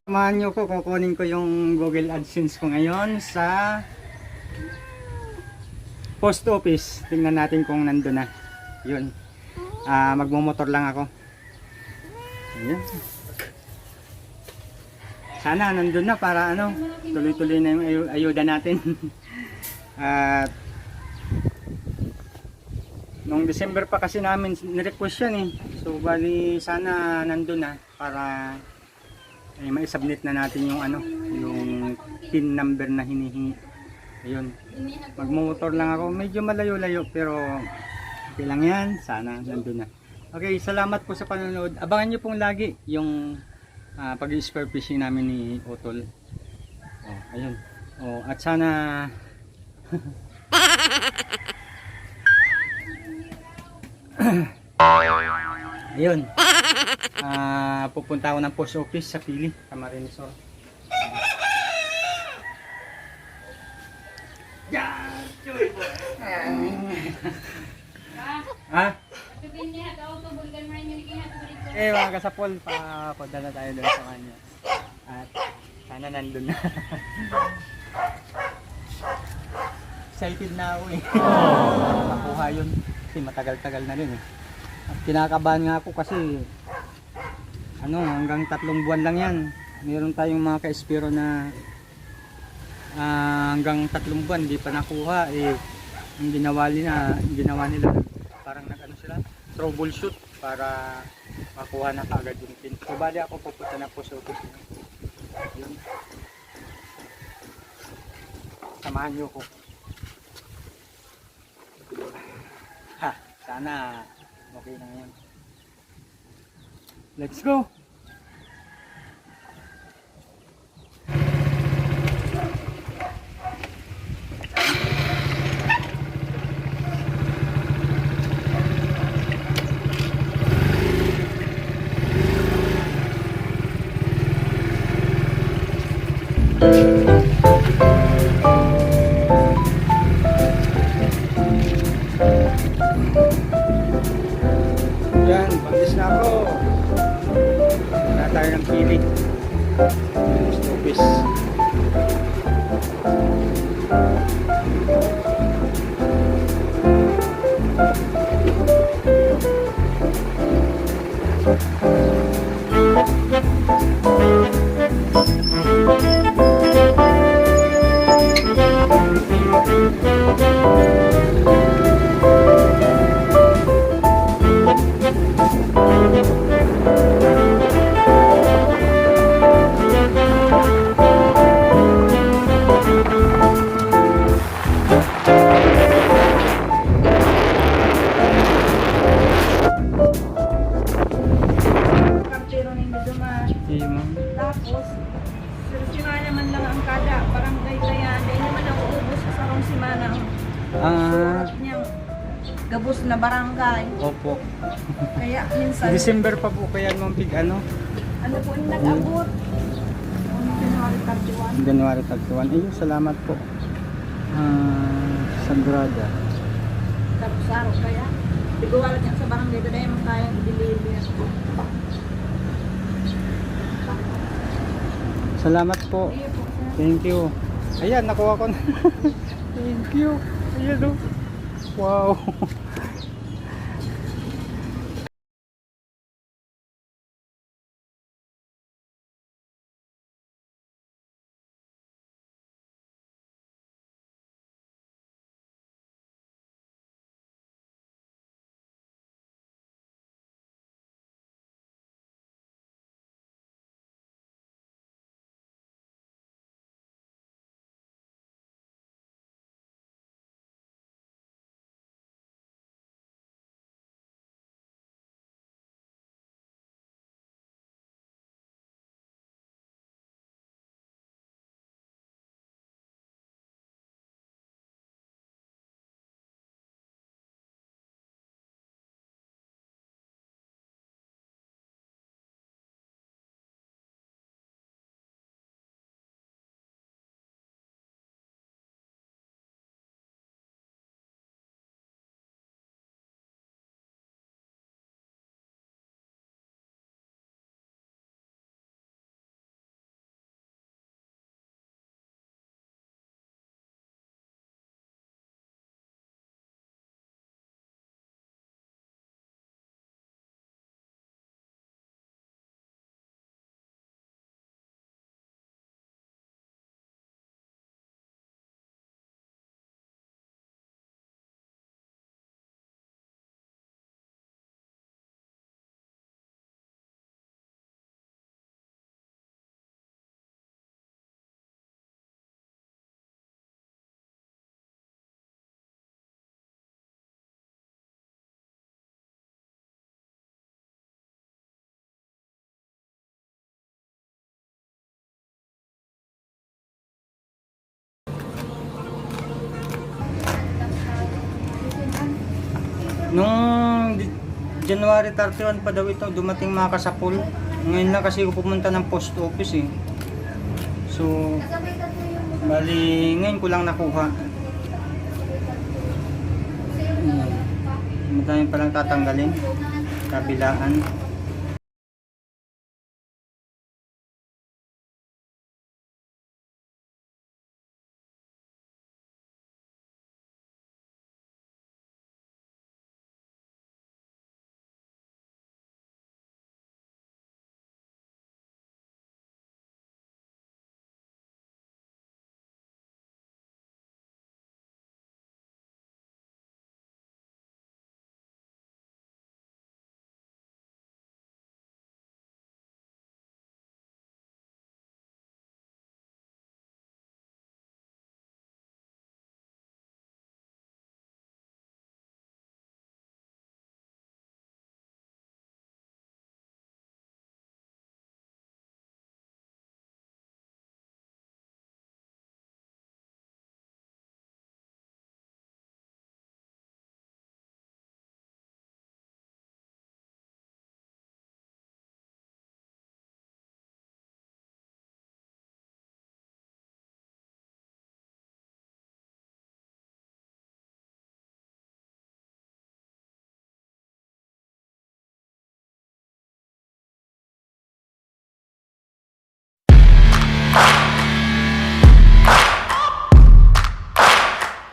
Samahan nyo ko, kukunin ko yung Google AdSense ko ngayon sa post office. Tingnan natin kung nandun na. Yun. Magmumotor lang ako. Ayan. Sana nandun na para ano, tuloy-tuloy na yung ayuda natin. At noong December pa kasi namin nirequest yan eh. So bali sana nandun na para ma-submit na natin yung ano, yung PIN number na hinihingi. Ayun. Magmo-motor lang ako. Medyo malayo-layo pero okay lang yan. Sana nandun na. Okay, salamat po sa panonood. Abangan nyo pong lagi yung pag-spare fishing namin ni Otol. Oh, ayun. Oh, at sana ayun. Pupunta ako ng post office sa Pili, Camarines Sur. Ha? Mga kasapol pa dala tayo doon sa kanya. At sana nandun na. Excited na ako eh. Makuha yun. Kasi matagal-tagal na rin eh. At kinakabahan nga ako kasi ano, hanggang 3 buwan lang yan. Meron tayong mga ka-espero na hanggang 3 buwan hindi pa nakuha eh. Yung ginawa nila parang nag-ano sila, troubleshoot para makuha na kaagad yung pin. So bali ako pupunta na po sa office. Yun. Samahan niyo ko. Ha, sana okay na yan. Let's go! Yan, paglis na ako. Wala tayo ng pili. Post office. Kartero ninyo duman. Sige, ma'am. Tapos, sirchima naman lang ang kada barangay kaya hindi naman ang uubos sa sarong simana ang surat niyang gabos na barangay. Opo. Kaya minsan, December pa po kaya ma'am pig ano? ano po yung nag-abot? January 31. January 31. Ayun, salamat po. Sagrada. Tapos araw kaya. Tiguwalat niya sa barangay doon ay kayang i-deliver. Salamat po. Iyo po, sir. Thank you. Ayan, nakuha ko na. Thank you. Ayan o. Wow. Nung January 31 pa daw ito, dumating mga kasapol. Ngayon lang kasi ako pumunta ng post office eh. So, bali, ngayon ko lang nakuha. Madami palang tatanggalin. Kabilaan.